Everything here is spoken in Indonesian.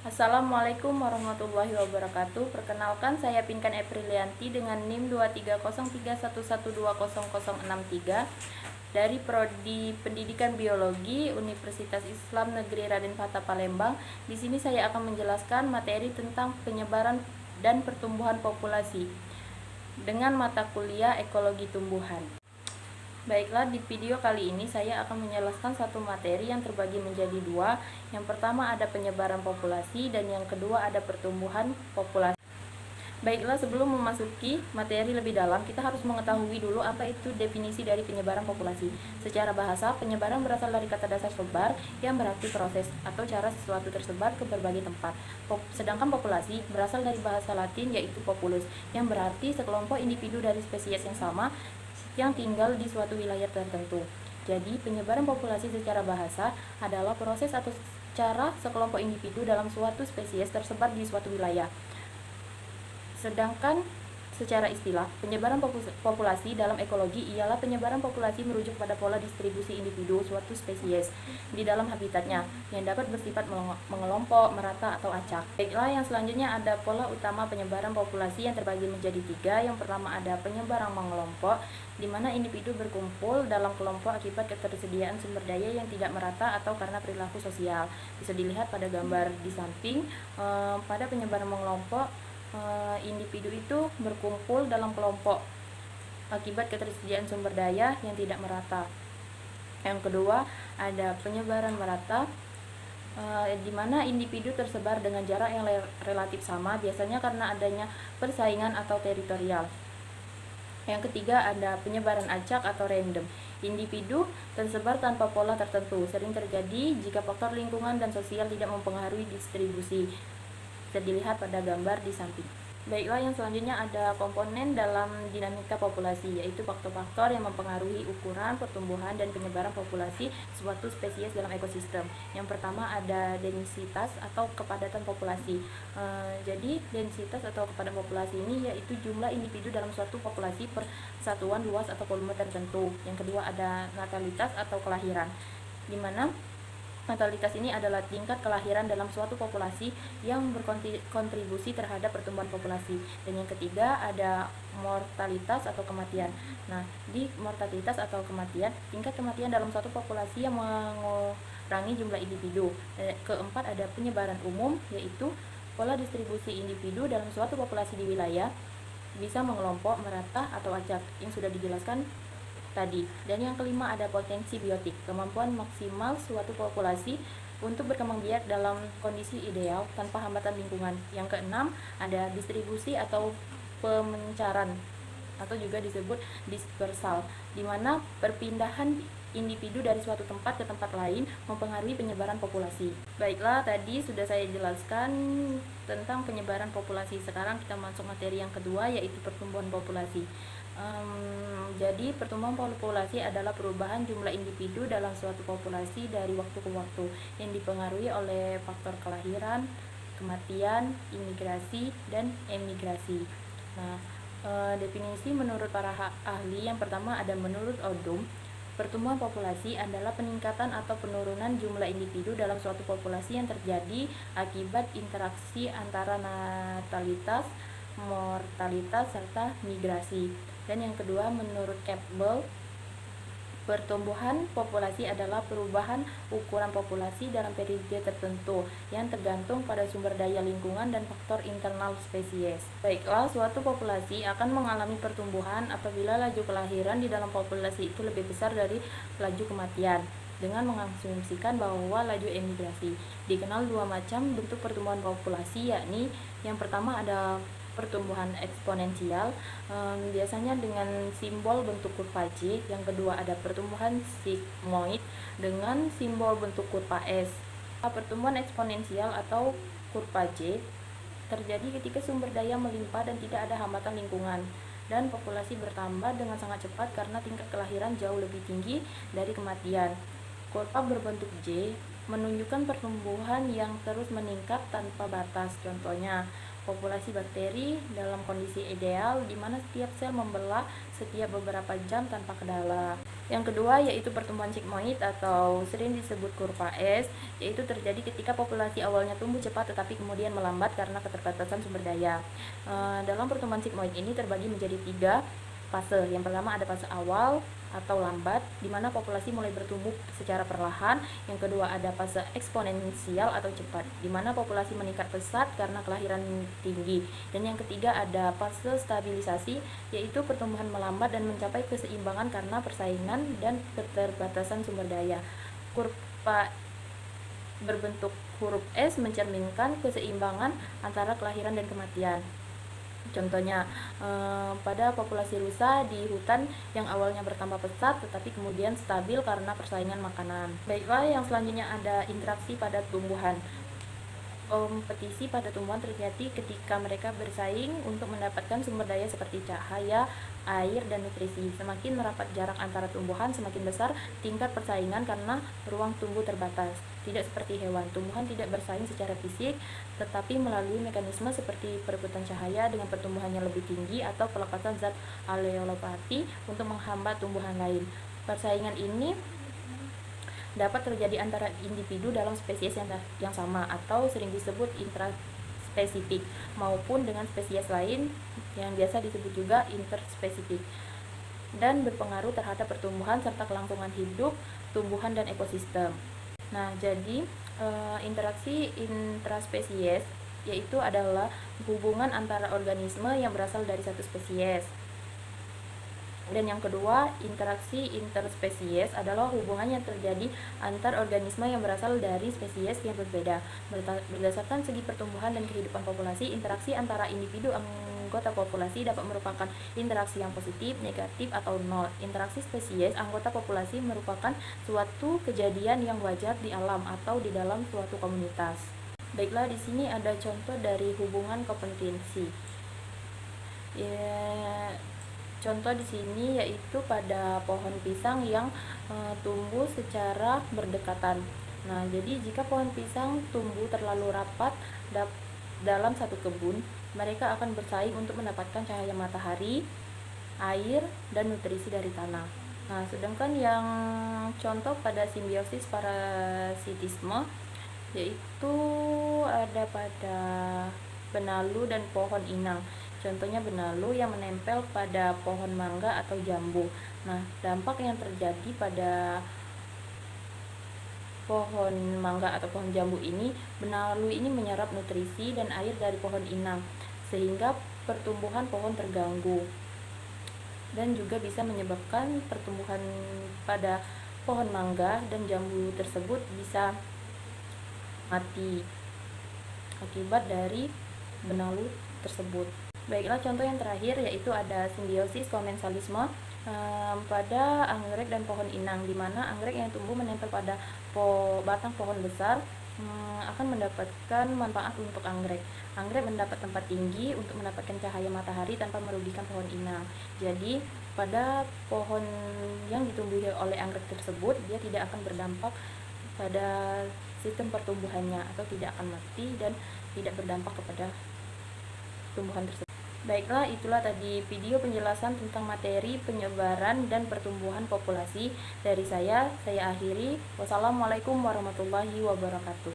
Assalamualaikum warahmatullahi wabarakatuh. Perkenalkan, saya Pinkan Aprilianti dengan NIM 23031120063 dari Prodi Pendidikan Biologi Universitas Islam Negeri Raden Fatah Palembang. Di sini saya akan menjelaskan materi tentang penyebaran dan pertumbuhan populasi dengan mata kuliah Ekologi Tumbuhan. Baiklah, di video kali ini saya akan menjelaskan satu materi yang terbagi menjadi dua. Yang pertama ada penyebaran populasi dan yang kedua ada pertumbuhan populasi. Baiklah, sebelum memasuki materi lebih dalam, kita harus mengetahui dulu apa itu definisi dari penyebaran populasi. Secara bahasa, penyebaran berasal dari kata dasar sebar yang berarti proses atau cara sesuatu tersebar ke berbagai tempat. Sedangkan populasi berasal dari bahasa Latin yaitu populus, yang berarti sekelompok individu dari spesies yang sama yang tinggal di suatu wilayah tertentu. Jadi, penyebaran populasi secara bahasa adalah proses atau cara sekelompok individu dalam suatu spesies tersebar di suatu wilayah. Sedangkan secara istilah, penyebaran populasi dalam ekologi ialah penyebaran populasi merujuk pada pola distribusi individu suatu spesies di dalam habitatnya yang dapat bersifat mengelompok, merata, atau acak. Baiklah, yang selanjutnya ada pola utama penyebaran populasi yang terbagi menjadi tiga. Yang pertama ada penyebaran mengelompok, di mana individu berkumpul dalam kelompok akibat ketersediaan sumber daya yang tidak merata atau karena perilaku sosial. Bisa dilihat pada gambar di samping. Pada penyebaran mengelompok, individu itu berkumpul dalam kelompok akibat ketersediaan sumber daya yang tidak merata. Yang kedua, ada penyebaran merata, di mana individu tersebar dengan jarak yang relatif sama, biasanya karena adanya persaingan atau teritorial. Yang ketiga, ada penyebaran acak atau random. Individu tersebar tanpa pola tertentu, sering terjadi jika faktor lingkungan dan sosial tidak mempengaruhi distribusi. Bisa dilihat pada gambar di samping. Baiklah, yang selanjutnya ada komponen dalam dinamika populasi, yaitu faktor-faktor yang mempengaruhi ukuran, pertumbuhan, dan penyebaran populasi suatu spesies dalam ekosistem. Yang pertama ada densitas atau kepadatan populasi. Jadi densitas atau kepadatan populasi ini yaitu jumlah individu dalam suatu populasi per satuan luas atau volume tertentu. Yang kedua ada natalitas atau kelahiran, di mana natalitas ini adalah tingkat kelahiran dalam suatu populasi yang berkontribusi terhadap pertumbuhan populasi. Dan yang ketiga ada mortalitas atau kematian. Nah, di mortalitas atau kematian, tingkat kematian dalam suatu populasi yang mengurangi jumlah individu. Keempat ada penyebaran umum, yaitu pola distribusi individu dalam suatu populasi di wilayah bisa mengelompok, merata, atau acak yang sudah dijelaskan tadi. Dan yang kelima ada potensi biotik, kemampuan maksimal suatu populasi untuk berkembang biak dalam kondisi ideal tanpa hambatan lingkungan. Yang keenam ada distribusi atau pemencaran atau juga disebut dispersal, di mana perpindahan individu dari suatu tempat ke tempat lain mempengaruhi penyebaran populasi. Baiklah, tadi sudah saya jelaskan tentang penyebaran populasi. Sekarang kita masuk materi yang kedua, yaitu pertumbuhan populasi. Jadi pertumbuhan populasi adalah perubahan jumlah individu dalam suatu populasi dari waktu ke waktu yang dipengaruhi oleh faktor kelahiran, kematian, imigrasi, dan emigrasi. Nah, definisi menurut para ahli, yang pertama ada menurut Odum, pertumbuhan populasi adalah peningkatan atau penurunan jumlah individu dalam suatu populasi yang terjadi akibat interaksi antara natalitas, mortalitas, serta migrasi. Dan yang kedua, menurut Campbell, pertumbuhan populasi adalah perubahan ukuran populasi dalam periode tertentu yang tergantung pada sumber daya lingkungan dan faktor internal spesies. Baiklah, suatu populasi akan mengalami pertumbuhan apabila laju kelahiran di dalam populasi itu lebih besar dari laju kematian, dengan mengasumsikan bahwa laju emigrasi. Dikenal dua macam bentuk pertumbuhan populasi, yakni yang pertama ada pertumbuhan eksponensial, biasanya dengan simbol bentuk kurva J. Yang kedua ada pertumbuhan sigmoid dengan simbol bentuk kurva S. Pertumbuhan eksponensial atau kurva J terjadi ketika sumber daya melimpah dan tidak ada hambatan lingkungan, dan populasi bertambah dengan sangat cepat karena tingkat kelahiran jauh lebih tinggi dari kematian. Kurva berbentuk J menunjukkan pertumbuhan yang terus meningkat tanpa batas. Contohnya, populasi bakteri dalam kondisi ideal di mana setiap sel membelah setiap beberapa jam tanpa kendala. Yang kedua yaitu pertumbuhan sigmoid atau sering disebut kurva S, yaitu terjadi ketika populasi awalnya tumbuh cepat tetapi kemudian melambat karena keterbatasan sumber daya. Dalam pertumbuhan sigmoid ini terbagi menjadi 3 fase. Yang pertama ada fase awal atau lambat, di mana populasi mulai bertumbuh secara perlahan. Yang kedua ada fase eksponensial atau cepat, di mana populasi meningkat pesat karena kelahiran tinggi. Dan yang ketiga ada fase stabilisasi, yaitu pertumbuhan melambat dan mencapai keseimbangan karena persaingan dan keterbatasan sumber daya. Kurva berbentuk huruf S mencerminkan keseimbangan antara kelahiran dan kematian. Contohnya, pada populasi rusa di hutan yang awalnya bertambah pesat tetapi kemudian stabil karena persaingan makanan. Baiklah, yang selanjutnya ada interaksi pada tumbuhan. Kompetisi pada tumbuhan terjadi ketika mereka bersaing untuk mendapatkan sumber daya seperti cahaya, air, dan nutrisi. Semakin merapat jarak antara tumbuhan, semakin besar tingkat persaingan karena ruang tumbuh terbatas. Tidak seperti hewan, tumbuhan tidak bersaing secara fisik, tetapi melalui mekanisme seperti perebutan cahaya dengan pertumbuhannya lebih tinggi atau pelepassan zat aleolopati untuk menghambat tumbuhan lain. Persaingan ini dapat terjadi antara individu dalam spesies yang sama atau sering disebut intraspesifik, maupun dengan spesies lain yang biasa disebut juga interspesifik, dan berpengaruh terhadap pertumbuhan serta kelangsungan hidup tumbuhan dan ekosistem. Nah, jadi interaksi intraspesies yaitu adalah hubungan antara organisme yang berasal dari satu spesies. Dan yang kedua, interaksi interspesies adalah hubungan yang terjadi antar organisme yang berasal dari spesies yang berbeda. Berdasarkan segi pertumbuhan dan kehidupan populasi, interaksi antara individu anggota populasi dapat merupakan interaksi yang positif, negatif, atau nol. Interaksi spesies anggota populasi merupakan suatu kejadian yang wajar di alam atau di dalam suatu komunitas. Baiklah, di sini ada contoh dari hubungan kompetensi. Contoh di sini yaitu pada pohon pisang yang tumbuh secara berdekatan. Nah, jadi jika pohon pisang tumbuh terlalu rapat dalam satu kebun, mereka akan bersaing untuk mendapatkan cahaya matahari, air, dan nutrisi dari tanah. Nah, sedangkan yang contoh pada simbiosis parasitisme yaitu ada pada benalu dan pohon inang. Contohnya benalu yang menempel pada pohon mangga atau jambu. Nah, dampak yang terjadi pada pohon mangga atau pohon jambu ini, benalu ini menyerap nutrisi dan air dari pohon inang, sehingga pertumbuhan pohon terganggu. Dan juga bisa menyebabkan pertumbuhan pada pohon mangga dan jambu tersebut bisa mati akibat dari benalu tersebut. Baiklah, contoh yang terakhir yaitu ada simbiosis komensalisme pada anggrek dan pohon inang, di mana anggrek yang tumbuh menempel pada batang pohon besar akan mendapatkan manfaat untuk anggrek. Anggrek mendapat tempat tinggi untuk mendapatkan cahaya matahari tanpa merugikan pohon inang. Jadi, pada pohon yang ditumbuhi oleh anggrek tersebut, dia tidak akan berdampak pada sistem pertumbuhannya atau tidak akan mati dan tidak berdampak kepada tumbuhan tersebut. Baiklah, itulah tadi video penjelasan tentang materi penyebaran dan pertumbuhan populasi dari saya akhiri. Wassalamualaikum warahmatullahi wabarakatuh.